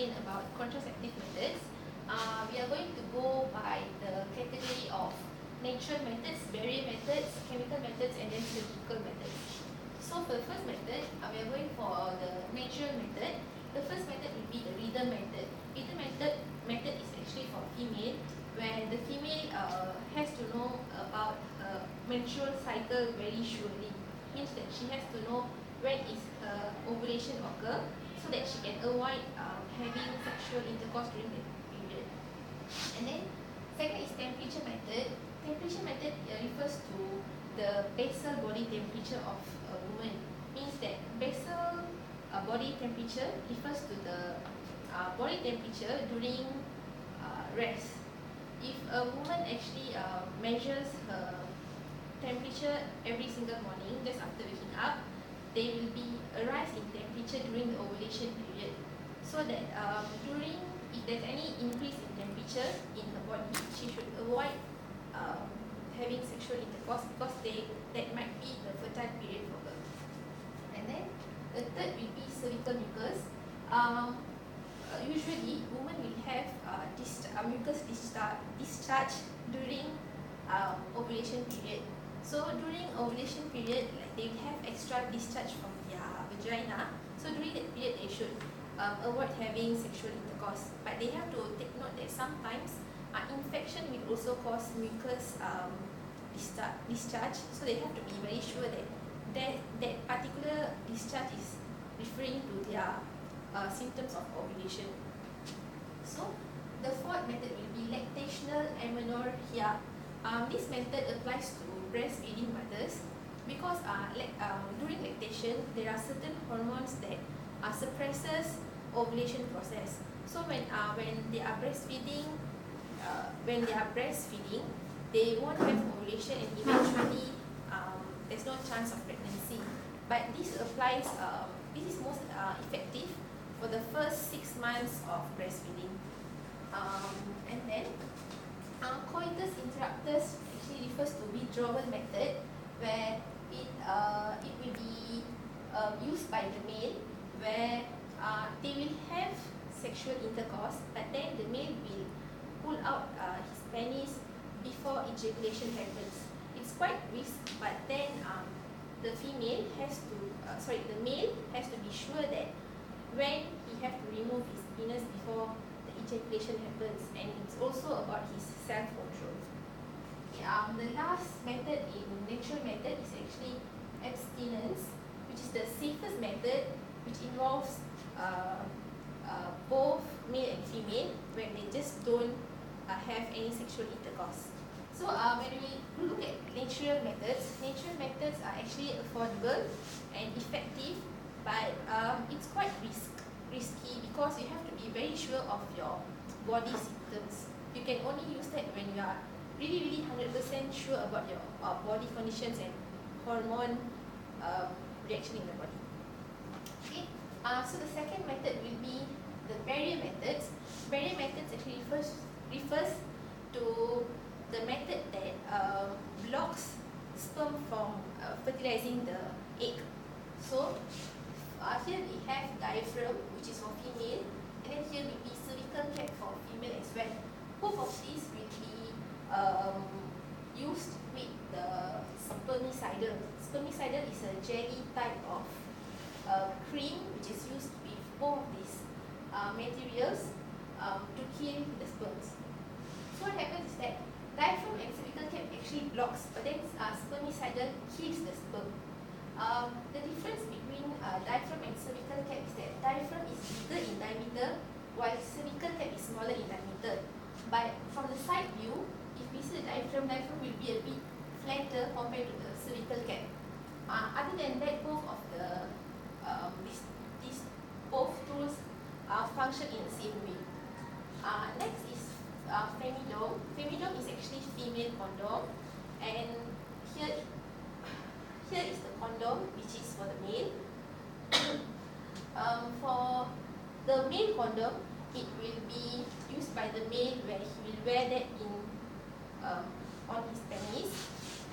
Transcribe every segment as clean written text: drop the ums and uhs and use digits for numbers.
explain about contraceptive methods. We are going to go by the category of natural methods, barrier methods, chemical methods, and then surgical methods. So for the first method, we are going for the natural method. The first method will be the rhythm method. Rhythm method is actually for female, where the female has to know about her menstrual cycle very surely. Means that she has to know when is her ovulation occur, so that she can avoid having sexual intercourse during that period. And then second is temperature method. Temperature method refers to the basal body temperature of a woman. Means that basal body temperature refers to the body temperature during rest. If a woman actually measures her temperature every single morning, just after waking up, there will be a rise in temperature during the ovulation period. So that if there's any increase in temperature in her body, she should avoid having sexual intercourse, because that might be the fertile period for her. And then the third will be cervical mucus. Usually, women will have mucus discharge during ovulation period. So during ovulation period, like, they have extra discharge from their vagina. So during that period, they should avoid having sexual intercourse. But they have to take note that sometimes infection will also cause mucus discharge. So they have to be very sure that that particular discharge is referring to their symptoms of ovulation. So the fourth method will be lactational amenorrhea. This method applies to breastfeeding mothers, because during lactation there are certain hormones that suppresses ovulation process. So when they are breastfeeding, they won't have ovulation, and eventually there's no chance of pregnancy. But this applies. This is most effective for the first 6 months of breastfeeding. And then coitus interruptus actually refers to withdrawal method, where it will be used by the male, where they will have sexual intercourse, but then the male will pull out his penis before ejaculation happens. It's quite risky, but then the male has to be sure that when he have to remove his penis before the ejaculation happens, and it's also about his self-control. The last method in natural method is actually abstinence, which is the safest method, which involves both male and female, when they just don't have any sexual intercourse. So when we look at natural methods are actually affordable and effective, but it's quite risky, because you have to be very sure of your body symptoms. You can only use that when you are really 100% sure about your body conditions and hormone reaction in the body. Okay. So the second method will be the barrier methods. Barrier methods actually refers to the method that blocks sperm from fertilizing the egg. So here we have diaphragm, which is for female, and then here will be cervical cap for female as well. Both of these will be used with the spermicidal. Spermicidal is a jelly type of cream, which is used with both of these materials to kill the sperms. So what happens is that diaphragm and cervical cap actually blocks, but then spermicidal kills the sperm. The difference between diaphragm and cervical cap is that diaphragm is bigger in diameter, while cervical cap is smaller in diameter. But from the side view, if we see the diaphragm will be a bit flatter compared to the cervical cap. Other than that, both of these both tools function in the same way. Next is femidome. Femidome is actually female condom, and here is the condom, which is for the male. For the male condom, it will be used by the male, where he will wear that on his penis.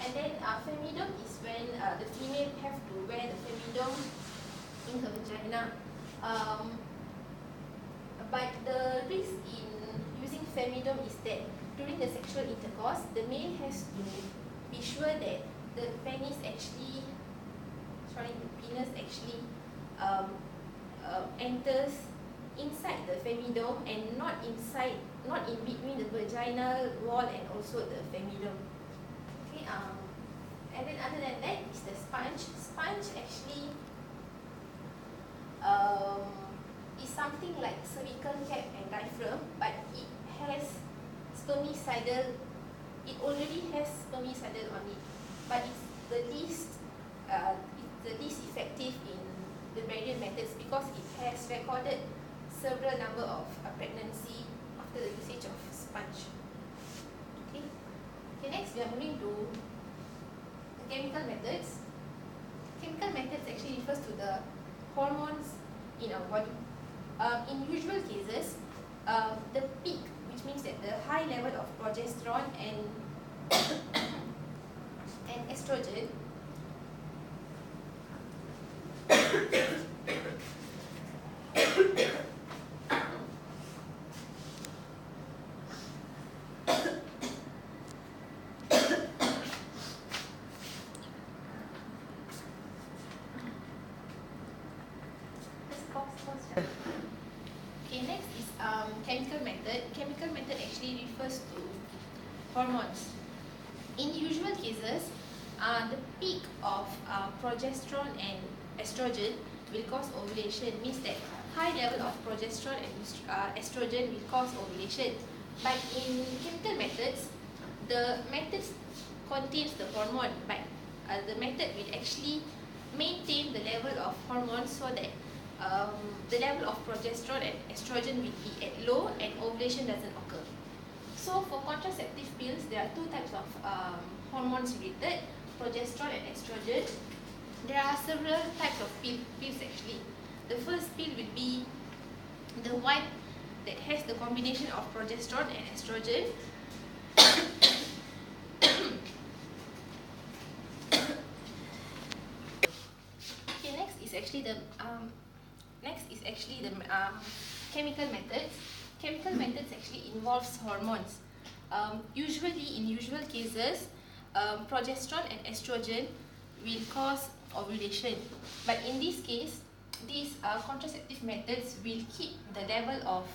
And then femidome is when the female have to wear the femidome in her vagina. But the risk in using femidome is that during the sexual intercourse, the male has to be sure that the penis actually, the penis actually enters inside the femidome and not in between the vaginal wall and also the femidome. Okay, and then other than that is the sponge. Sponge actually is something like cervical cap and diaphragm, but it has spermicidal. It already has spermicidal on it, but it's the least effective in the barrier methods because it has recorded several number of pregnancy after the usage of sponge. Okay. Next we are moving to the chemical methods. Chemical methods actually refers to the hormones in our body. In usual cases, the peak, which means that the high level of progesterone and estrogen Okay, next is chemical method. Chemical method actually refers to hormones. In usual cases, the peak of progesterone and estrogen will cause ovulation. Means that high level of progesterone and estrogen will cause ovulation. But in chemical methods, the methods contains the hormone, but the method will actually maintain the level of hormones so that the level of progesterone and estrogen will be at low and ovulation doesn't occur. So for contraceptive pills, there are two types of hormones related, progesterone and estrogen. There are several types of pills actually. The first pill will be the one that has the combination of progesterone and estrogen. Okay, next is actually the chemical methods. Chemical methods actually involves hormones. Usually, in usual cases, progesterone and estrogen will cause ovulation. But in this case, these contraceptive methods will keep the level of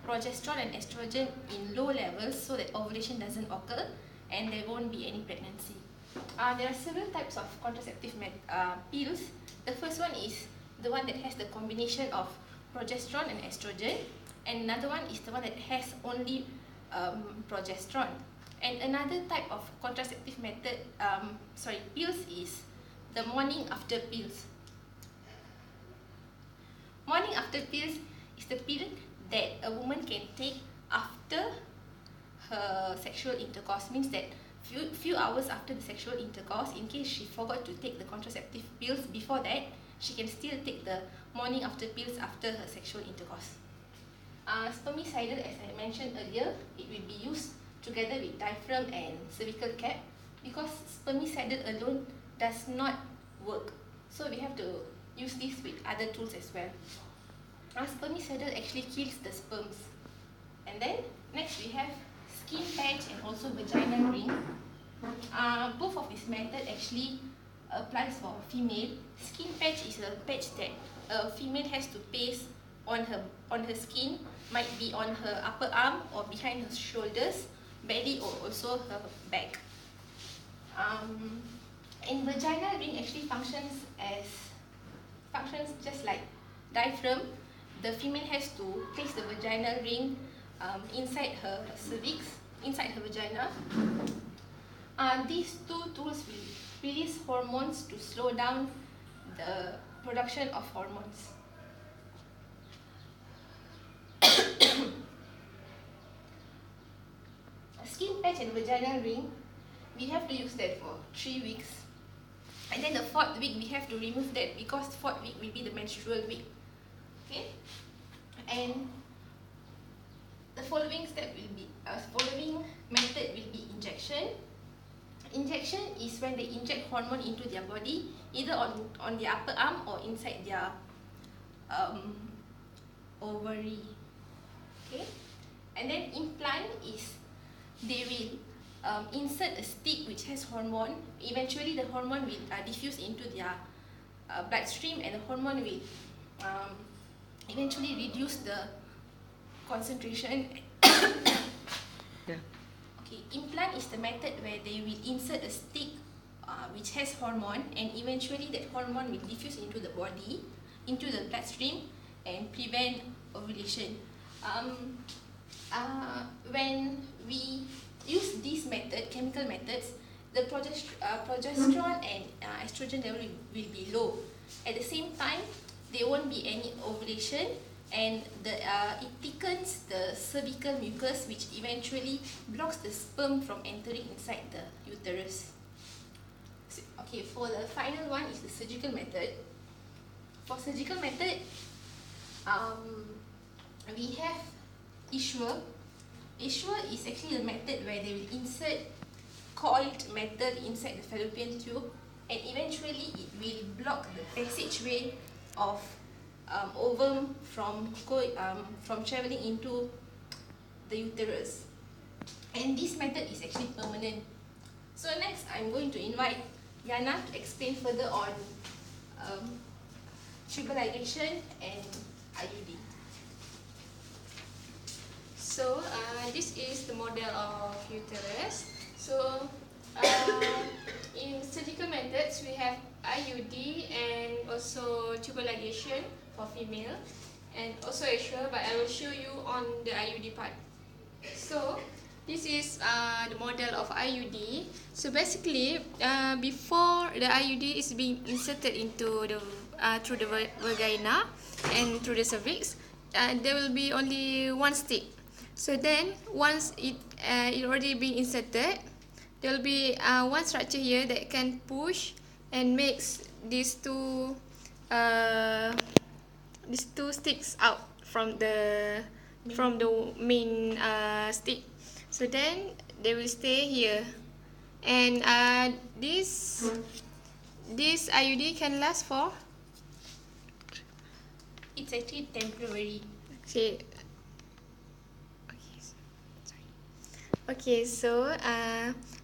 progesterone and estrogen in low levels so that ovulation doesn't occur and there won't be any pregnancy. There are several types of contraceptive pills. The first one is the one that has the combination of progesterone and estrogen, and another one is the one that has only progesterone. And another type of contraceptive pills is the morning after pills. Morning after pills is the pill that a woman can take after her sexual intercourse. Means that few hours after the sexual intercourse, in case she forgot to take the contraceptive pills before that, she can still take the morning after pills after her sexual intercourse. Spermicidal, as I mentioned earlier, it will be used together with diaphragm and cervical cap because spermicidal alone does not work. So we have to use this with other tools as well. Spermicidal actually kills the sperms. And then next we have skin patch and also vaginal ring. Both of these methods actually applies for female. Skin patch is a patch that a female has to paste on her skin, might be on her upper arm or behind her shoulders, belly, or also her back. And vaginal ring actually functions just like diaphragm. The female has to place the vaginal ring inside her cervix, inside her vagina. These two tools will release hormones to slow down the production of hormones. Skin patch and vaginal ring, we have to use that for 3 weeks. And then the 4th week, we have to remove that because 4th week will be the menstrual week. Okay? And the following method will be injection. Injection is when they inject hormone into their body, either on their upper arm or inside their ovary. Okay, and then implant is they will insert a stick which has hormone. Eventually, the hormone will diffuse into their bloodstream, and the hormone will eventually reduce the concentration. Yeah. Okay, implant is the method where they will insert a stick which has hormone, and eventually that hormone will diffuse into the body, into the bloodstream, and prevent ovulation. When we use this method, chemical methods, the progesterone and estrogen level will be low. At the same time, there won't be any ovulation, and it thickens the cervical mucus, which eventually blocks the sperm from entering inside the uterus. Okay, for the final one is the surgical method. For surgical method, we have Issue. Issue is actually a method where they will insert coiled metal inside the fallopian tube, and eventually it will block the passageway of ovum from traveling into the uterus. And this method is actually permanent. So next, I'm going to invite Yana to explain further on tubal ligation and IUD. So this is the model of uterus. So in surgical methods, we have IUD and also tubal ligation for female, and also Assure, but I will show you on the IUD part. So this is the model of IUD. So basically, before the IUD is being inserted into the through the vagina and through the cervix, there will be only one stick. So then, once it already been inserted, there will be one structure here that can push and makes these two sticks out from the main stick. So then they will stay here, and this IUD can last for. It's actually temporary. Okay. Okay, so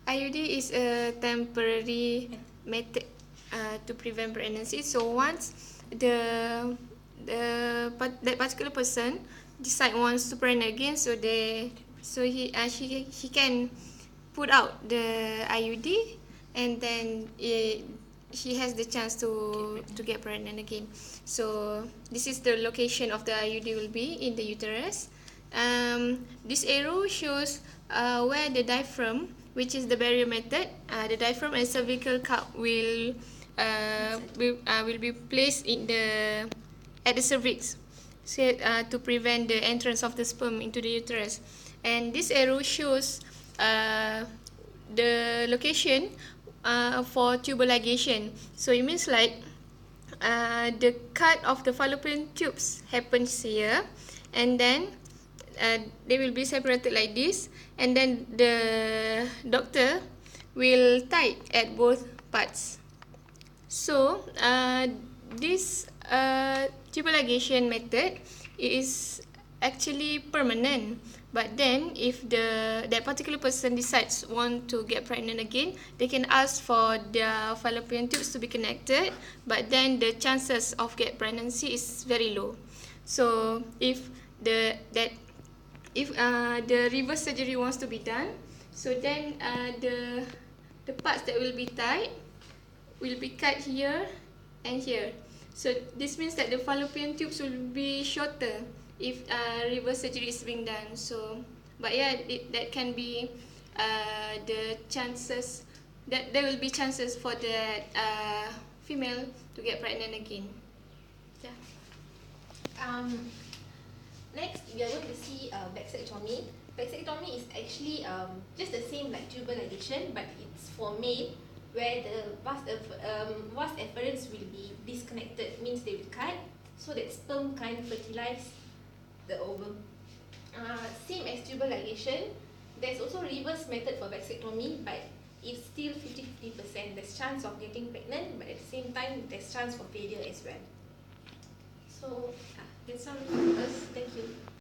IUD is a temporary method to prevent pregnancy. So once that particular person decide wants to pregnant again, so she can put out the IUD, and then she has the chance to get pregnant again. So this is the location of the IUD will be in the uterus. This arrow shows where the diaphragm, which is the barrier method, the diaphragm and cervical cup will be placed at the cervix, so to prevent the entrance of the sperm into the uterus. And this arrow shows the location for tubal ligation. So it means like the cut of the fallopian tubes happens here, and then they will be separated like this, and then the doctor will tie at both parts. So this tubal ligation method is actually permanent, but then if that particular person decides want to get pregnant again, they can ask for their fallopian tubes to be connected, but then the chances of get pregnancy is very low. So if the reverse surgery wants to be done, so then the parts that will be tied will be cut here and here. So this means that the fallopian tubes will be shorter if reverse surgery is being done. So, but yeah, that can be the chances that there will be chances for that female to get pregnant again. Yeah. Next, we are going to see vasectomy. Vasectomy is actually just the same like tubal ligation, but it's for male, where the vas efferents will be disconnected, means they will cut, so that sperm can't fertilize the ovum. Same as tubal ligation, there's also reverse method for vasectomy, but it's still 50-50%. There's chance of getting pregnant, but at the same time, there's chance for failure as well. So, that's all.